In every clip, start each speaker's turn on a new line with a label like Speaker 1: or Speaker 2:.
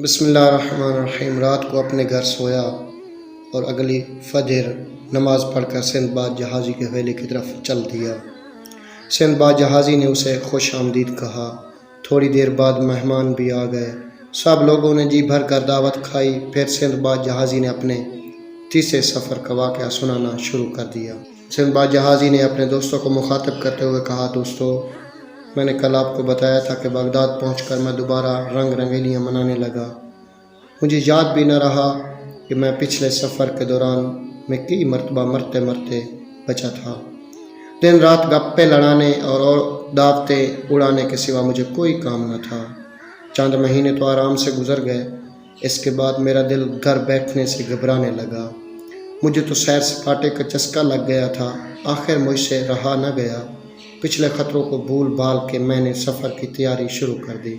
Speaker 1: بسم اللہ الرحمن الرحیم۔ رات کو اپنے گھر سویا اور اگلی فجر نماز پڑھ کر سندباد جہازی کے حویلی کی طرف چل دیا۔ سندباد جہازی نے اسے خوش آمدید کہا۔ تھوڑی دیر بعد مہمان بھی آ گئے۔ سب لوگوں نے جی بھر کر دعوت کھائی۔ پھر سندباد جہازی نے اپنے تیسرے سفر کا واقعہ سنانا شروع کر دیا۔ سندباد جہازی نے اپنے دوستوں کو مخاطب کرتے ہوئے کہا، دوستو، میں نے کل آپ کو بتایا تھا کہ بغداد پہنچ کر میں دوبارہ رنگ رنگیلیاں منانے لگا۔ مجھے یاد بھی نہ رہا کہ میں پچھلے سفر کے دوران میں کئی مرتبہ مرتے مرتے بچا تھا۔ دن رات گپے لڑانے اور دعوتیں اڑانے کے سوا مجھے کوئی کام نہ تھا۔ چند مہینے تو آرام سے گزر گئے۔ اس کے بعد میرا دل گھر بیٹھنے سے گھبرانے لگا۔ مجھے تو سیر سپاٹے کا چسکا لگ گیا تھا۔ آخر مجھ سے رہا نہ گیا۔ پچھلے خطروں کو بھول بھال کے میں نے سفر کی تیاری شروع کر دی۔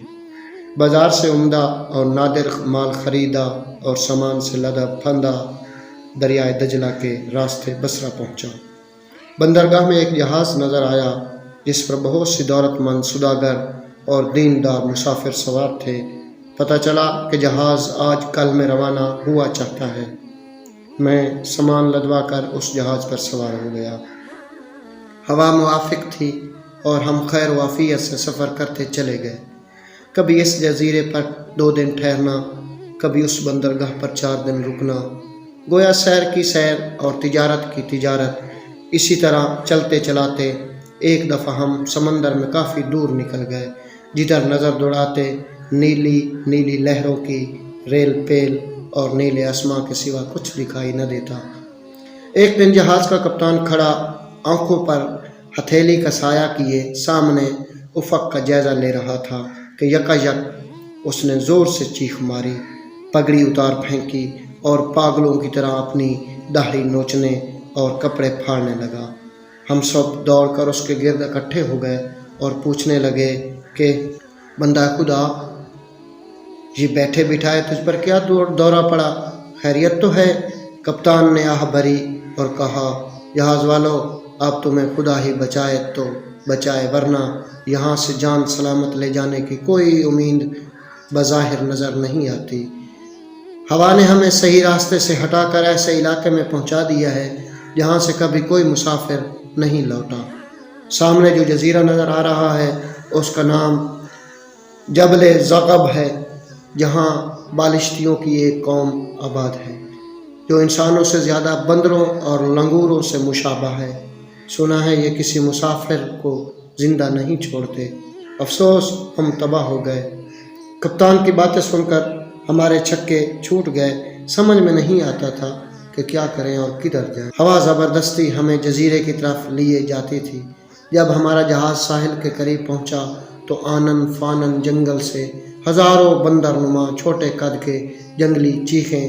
Speaker 1: بازار سے عمدہ اور نادر مال خریدا اور سامان سے لدا پھندا دریائے دجلہ کے راستے بصرہ پہنچا۔ بندرگاہ میں ایک جہاز نظر آیا جس پر بہت سی دولت مند سوداگر اور دیندار مسافر سوار تھے۔ پتہ چلا کہ جہاز آج کل میں روانہ ہوا چاہتا ہے۔ میں سامان لدوا کر اس جہاز پر سوار ہو گیا۔ ہوا موافق تھی اور ہم خیر و عافیت سے سفر کرتے چلے گئے۔ کبھی اس جزیرے پر 2 دن ٹھہرنا، کبھی اس بندرگاہ پر 4 دن رکنا، گویا سیر کی سیر اور تجارت کی تجارت۔ اسی طرح چلتے چلاتے ایک دفعہ ہم سمندر میں کافی دور نکل گئے۔ جدھر نظر دوڑاتے نیلی نیلی لہروں کی ریل پیل اور نیلے آسماں کے سوا کچھ دکھائی نہ دیتا۔ ایک دن جہاز کا کپتان کھڑا آنکھوں پر ہتھیلی کا سایہ کیے سامنے افق کا جائزہ لے رہا تھا کہ یکایک اس نے زور سے چیخ ماری، پگڑی اتار پھینکی اور پاگلوں کی طرح اپنی داڑھی نوچنے اور کپڑے پھاڑنے لگا۔ ہم سب دوڑ کر اس کے گرد اکٹھے ہو گئے اور پوچھنے لگے کہ بندہ خدا، یہ بیٹھے بٹھائے تجھ پر کیا دورہ پڑا؟ خیریت تو ہے؟ کپتان نے آہ بھری اور کہا، جہاز والو، اب تمہیں خدا ہی بچائے تو بچائے، ورنہ یہاں سے جان سلامت لے جانے کی کوئی امید بظاہر نظر نہیں آتی۔ ہوا نے ہمیں صحیح راستے سے ہٹا کر ایسے علاقے میں پہنچا دیا ہے جہاں سے کبھی کوئی مسافر نہیں لوٹا۔ سامنے جو جزیرہ نظر آ رہا ہے اس کا نام جبل زغب ہے، جہاں بالشتیوں کی ایک قوم آباد ہے جو انسانوں سے زیادہ بندروں اور لنگوروں سے مشابہ ہے۔ سنا ہے یہ کسی مسافر کو زندہ نہیں چھوڑتے۔ افسوس، ہم تباہ ہو گئے۔ کپتان کی باتیں سن کر ہمارے چھکے چھوٹ گئے۔ سمجھ میں نہیں آتا تھا کہ کیا کریں اور کدھر جائیں۔ ہوا زبردستی ہمیں جزیرے کی طرف لیے جاتی تھی۔ جب ہمارا جہاز ساحل کے قریب پہنچا تو آنن فانن جنگل سے ہزاروں بندر نما چھوٹے قد کے جنگلی چیخیں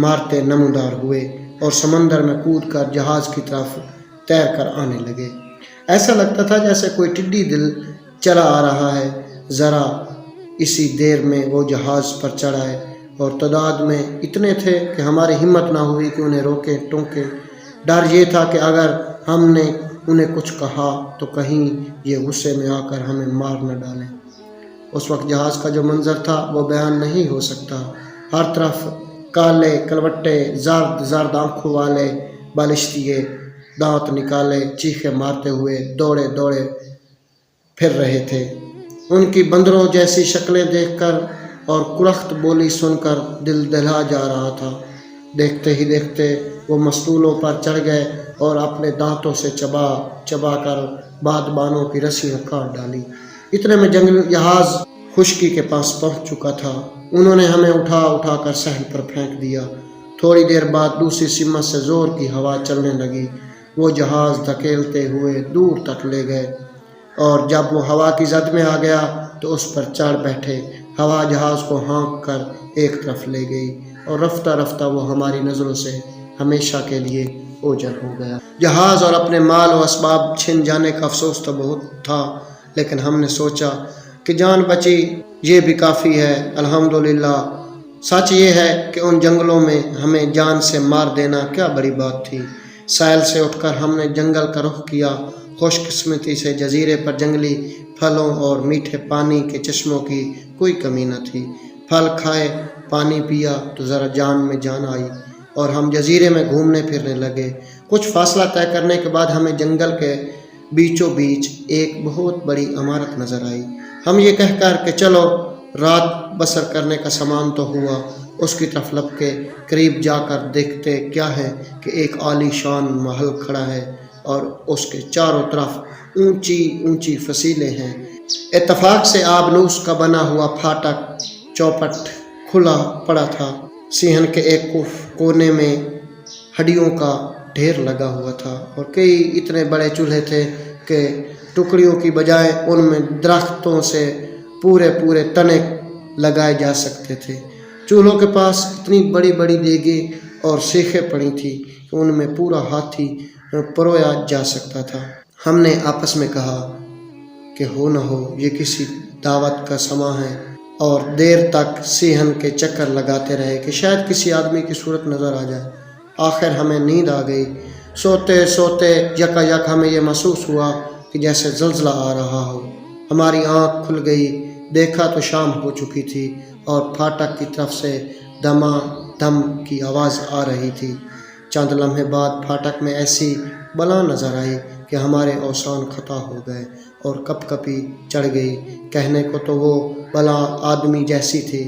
Speaker 1: مارتے نمودار ہوئے اور سمندر میں کود کر جہاز کی طرف تیر کر آنے لگے۔ ایسا لگتا تھا جیسے کوئی ٹڈی دل چلا آ رہا ہے۔ ذرا اسی دیر میں وہ جہاز پر چڑھ آئے اور تعداد میں اتنے تھے کہ ہماری ہمت نہ ہوئی کہ انہیں روکیں ٹوکیں۔ ڈر یہ تھا کہ اگر ہم نے انہیں کچھ کہا تو کہیں یہ غصے میں آ کر ہمیں مار نہ ڈالیں۔ اس وقت جہاز کا جو منظر تھا وہ بیان نہیں ہو سکتا۔ ہر طرف کالے کلوٹے زرد آنکھوں والے بالشتیے دانت نکالے چیخیں مارتے ہوئے دوڑے دوڑے پھر رہے تھے۔ ان کی بندروں جیسی شکلیں دیکھ کر اور کرخت بولی سن کر دل دہلا جا رہا تھا۔ دیکھتے ہی دیکھتے وہ مستولوں پر چڑھ گئے اور اپنے دانتوں سے چبا چبا کر بادبانوں کی رسیاں کاٹ ڈالی۔ اتنے میں جہاز خشکی کے پاس پہنچ چکا تھا۔ انہوں نے ہمیں اٹھا اٹھا کر ساحل پر پھینک دیا۔ تھوڑی دیر بعد دوسری سمت سے زور کی ہوا چلنے لگی۔ وہ جہاز دھکیلتے ہوئے دور تک لے گئے اور جب وہ ہوا کی زد میں آ گیا تو اس پر چڑھ بیٹھے۔ ہوا جہاز کو ہانک کر ایک طرف لے گئی اور رفتہ رفتہ وہ ہماری نظروں سے ہمیشہ کے لیے اوجھل ہو گیا۔ جہاز اور اپنے مال و اسباب چھن جانے کا افسوس تو بہت تھا، لیکن ہم نے سوچا کہ جان بچی یہ بھی کافی ہے۔ الحمدللہ، سچ یہ ہے کہ ان جنگلوں میں ہمیں جان سے مار دینا کیا بڑی بات تھی۔ ساحل سے اٹھ کر ہم نے جنگل کا رخ کیا۔ خوش قسمتی سے جزیرے پر جنگلی پھلوں اور میٹھے پانی کے چشموں کی کوئی کمی نہ تھی۔ پھل کھائے، پانی پیا تو ذرا جان میں جان آئی اور ہم جزیرے میں گھومنے پھرنے لگے۔ کچھ فاصلہ طے کرنے کے بعد ہمیں جنگل کے بیچوں بیچ ایک بہت بڑی عمارت نظر آئی۔ ہم یہ کہہ کر کہ چلو رات بسر کرنے کا سامان تو ہوا، اس کی طرف لپ کے قریب جا کر دیکھتے کیا ہے کہ ایک عالی شان محل کھڑا ہے اور اس کے چاروں طرف اونچی اونچی فصیلیں ہیں۔ اتفاق سے آبنوس کا بنا ہوا پھاٹک چوپٹ کھلا پڑا تھا۔ صحن کے ایک کونے میں ہڈیوں کا ڈھیر لگا ہوا تھا اور کئی اتنے بڑے چولہے تھے کہ ٹکڑیوں کی بجائے ان میں درختوں سے پورے پورے تنے لگائے جا سکتے تھے۔ چولہوں کے پاس اتنی بڑی بڑی دیگیں اور سیخیں پڑی تھیں کہ ان میں پورا ہاتھی پرویا جا سکتا تھا۔ ہم نے آپس میں کہا کہ ہو نہ ہو یہ کسی دعوت کا سماں ہے، اور دیر تک صحن کے چکر لگاتے رہے کہ شاید کسی آدمی کی صورت نظر آ جائے۔ آخر ہمیں نیند آ گئی۔ سوتے سوتے یکا یک ہمیں یہ محسوس ہوا کہ جیسے زلزلہ آ رہا ہو۔ ہماری آنکھ کھل گئی، دیکھا تو شام ہو چکی تھی اور پھاٹک کی طرف سے دما دم کی آواز آ رہی تھی۔ چند لمحے بعد پھاٹک میں ایسی بلا نظر آئی کہ ہمارے اوسان خطا ہو گئے اور کپ کپی چڑھ گئی۔ کہنے کو تو وہ بلا آدمی جیسی تھی،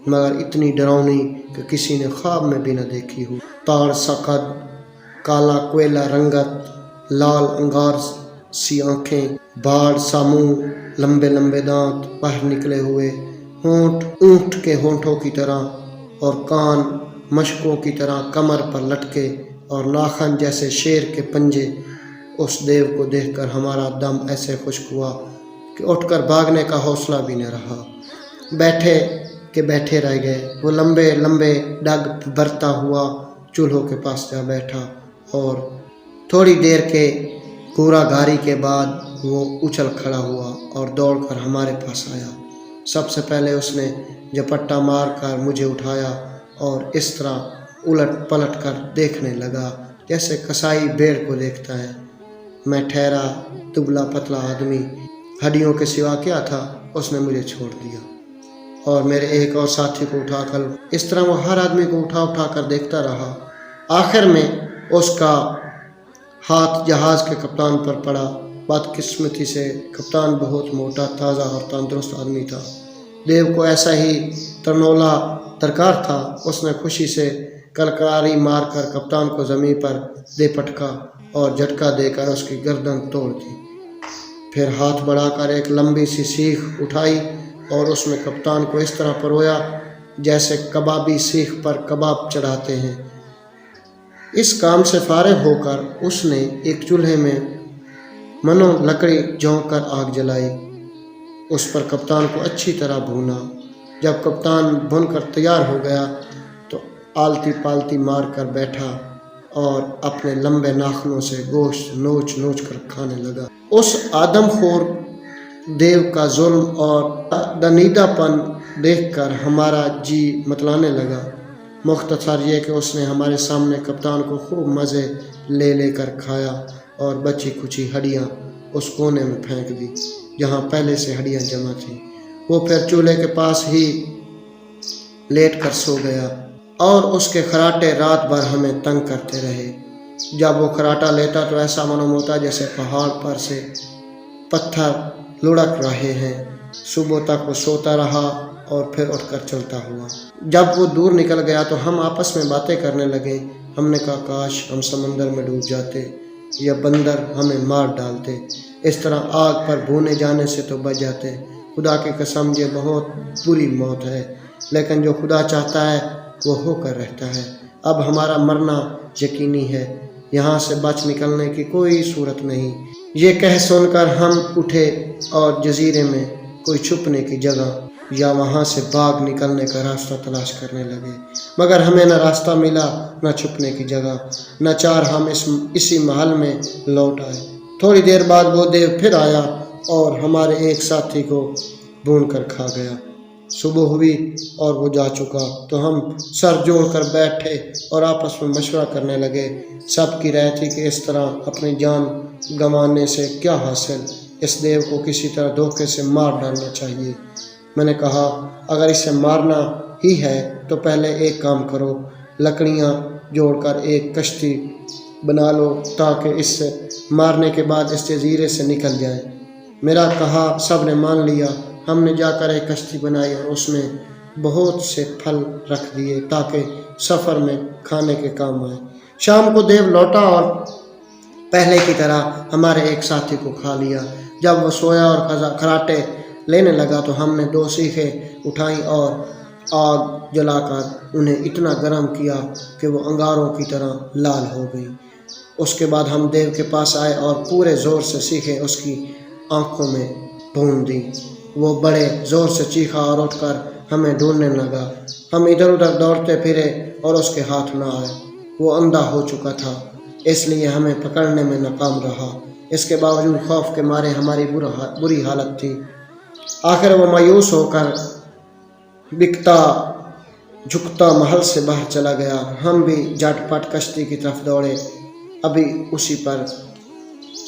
Speaker 1: مگر اتنی ڈراؤنی کہ کسی نے خواب میں بھی نہ دیکھی ہو۔ تاڑ سا قد، کالا کوئلہ رنگت، لال انگار سی آنکھیں، باڑ سا منہ، لمبے لمبے دانت باہر نکلے ہوئے، ہونٹ اونٹ کے ہونٹوں کی طرح اور کان مشکوں کی طرح کمر پر لٹکے اور ناخن جیسے شیر کے پنجے۔ اس دیو کو دیکھ کر ہمارا دم ایسے خشک ہوا کہ اٹھ کر بھاگنے کا حوصلہ بھی نہ رہا۔ بیٹھے کہ بیٹھے رہ گئے۔ وہ لمبے لمبے ڈگ برتا ہوا چولہوں کے پاس جا بیٹھا اور تھوڑی دیر کے گورا گاری کے بعد وہ اچھل کھڑا ہوا اور دوڑ کر ہمارے پاس آیا۔ سب سے پہلے اس نے جھپٹا مار کر مجھے اٹھایا اور اس طرح الٹ پلٹ کر دیکھنے لگا جیسے کسائی بھیڑ کو دیکھتا ہے۔ میں ٹھہرا دبلا پتلا آدمی، ہڈیوں کے سوا کیا تھا، اس نے مجھے چھوڑ دیا اور میرے ایک اور ساتھی کو اٹھا کر اس طرح وہ ہر آدمی کو اٹھا اٹھا کر دیکھتا رہا۔ آخر میں اس کا ہاتھ جہاز کے کپتان پر پڑا۔ بدقسمتی سے کپتان بہت موٹا تازہ اور تندرست آدمی تھا۔ دیو کو ایسا ہی ترنولا درکار تھا۔ اس نے خوشی سے کلکاری مار کر کپتان کو زمین پر دے پٹکا اور جھٹکا دے کر اس کی گردن توڑ دی۔ پھر ہاتھ بڑھا کر ایک لمبی سی سیخ اٹھائی اور اس میں کپتان کو اس طرح پرویا جیسے کبابی سیخ پر کباب چڑھاتے ہیں۔ اس کام سے فارغ ہو کر اس نے ایک چولہے میں منو لکڑی جھونک کر آگ جلائی۔ اس پر کپتان کو اچھی طرح بھونا۔ جب کپتان بھن کر تیار ہو گیا تو آلتی پالتی مار کر بیٹھا اور اپنے لمبے ناخنوں سے گوشت نوچ نوچ کر کھانے لگا۔ اس آدم خور دیو کا ظلم اور دنیدہ پن دیکھ کر ہمارا جی متلانے لگا۔ مختصر یہ کہ اس نے ہمارے سامنے کپتان کو خوب مزے لے لے کر کھایا اور بچی کچی ہڈیاں اس کونے میں پھینک دی جہاں پہلے سے ہڈیاں جمع تھیں۔ وہ پھر چولہے کے پاس ہی لیٹ کر سو گیا اور اس کے خراٹے رات بھر ہمیں تنگ کرتے رہے۔ جب وہ خراٹا لیتا تو ایسا معلوم ہوتا جیسے پہاڑ پر سے پتھر لڑک رہے ہیں۔ صبح تک وہ سوتا رہا اور پھر اٹھ کر چلتا ہوا۔ جب وہ دور نکل گیا تو ہم آپس میں باتیں کرنے لگے۔ ہم نے کہا کاش ہم سمندر میں ڈوب جاتے یا بندر ہمیں مار ڈالتے، اس طرح آگ پر بھونے جانے سے تو بچ جاتے۔ خدا کی قسم یہ بہت بری موت ہے، لیکن جو خدا چاہتا ہے وہ ہو کر رہتا ہے۔ اب ہمارا مرنا یقینی ہے، یہاں سے بچ نکلنے کی کوئی صورت نہیں۔ یہ کہہ سن کر ہم اٹھے اور جزیرے میں کوئی چھپنے کی جگہ یا وہاں سے بھاگ نکلنے کا راستہ تلاش کرنے لگے، مگر ہمیں نہ راستہ ملا نہ چھپنے کی جگہ۔ ناچار ہم اسی محل میں لوٹ آئے۔ تھوڑی دیر بعد وہ دیو پھر آیا اور ہمارے ایک ساتھی کو بھون کر کھا گیا۔ صبح ہوئی اور وہ جا چکا تو ہم سر جوڑ کر بیٹھے اور آپس میں مشورہ کرنے لگے۔ سب کی رائے تھی کہ اس طرح اپنی جان گنوانے سے کیا حاصل، اس دیو کو کسی طرح دھوکے سے مار ڈالنا چاہیے۔ میں نے کہا اگر اسے مارنا ہی ہے تو پہلے ایک کام کرو، لکڑیاں جوڑ کر ایک کشتی بنا لو تاکہ اس سے مارنے کے بعد اس جزیرے سے نکل جائیں۔ میرا کہا سب نے مان لیا۔ ہم نے جا کر ایک کشتی بنائی اور اس میں بہت سے پھل رکھ دیے تاکہ سفر میں کھانے کے کام آئے۔ شام کو دیو لوٹا اور پہلے کی طرح ہمارے ایک ساتھی کو کھا لیا۔ جب وہ سویا اور خراٹے لینے لگا تو ہم نے 2 سیخیں اٹھائیں اور آگ جلا کر انہیں اتنا گرم کیا کہ وہ انگاروں کی طرح لال ہو گئی۔ اس کے بعد ہم دیو کے پاس آئے اور پورے زور سے سیخیں اس کی آنکھوں میں بھون دیں۔ وہ بڑے زور سے چیخا اور اٹھ کر ہمیں ڈھونڈنے لگا۔ ہم ادھر ادھر دوڑتے پھرے اور اس کے ہاتھ نہ آئے۔ وہ اندھا ہو چکا تھا، اس لیے ہمیں پکڑنے میں ناکام رہا۔ اس کے باوجود خوف کے مارے ہماری بری حالت تھی۔ آخر وہ مایوس ہو کر بکتا جھکتا محل سے باہر چلا گیا۔ ہم بھی جھٹ پٹ کشتی کی طرف دوڑے، ابھی اسی پر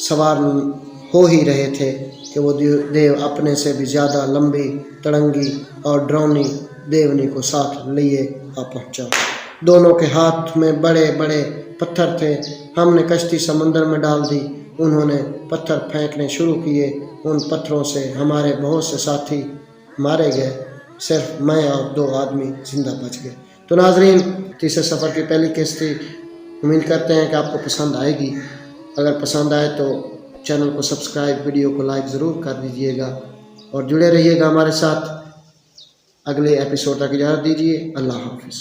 Speaker 1: سوار ہو ہی رہے تھے کہ وہ دیو اپنے سے بھی زیادہ لمبی تڑنگی اور ڈرونی دیونی کو ساتھ لیے آ پہنچا۔ دونوں کے ہاتھ میں بڑے بڑے پتھر تھے۔ ہم نے کشتی سمندر میں ڈال دی۔ انہوں نے پتھر پھینکنے شروع کیے۔ ان پتھروں سے ہمارے بہت سے ساتھی مارے گئے، صرف میں اور 2 آدمی زندہ بچ گئے۔ تو ناظرین، تیسرے سفر کی پہلی کشتی امید کرتے ہیں کہ آپ کو پسند آئے گی۔ اگر پسند آئے تو چینل کو سبسکرائب، ویڈیو کو لائک ضرور کر دیجیے گا اور جڑے رہیے گا ہمارے ساتھ۔ اگلے ایپیسوڈ تک اجازت دیجیے۔ اللہ حافظ۔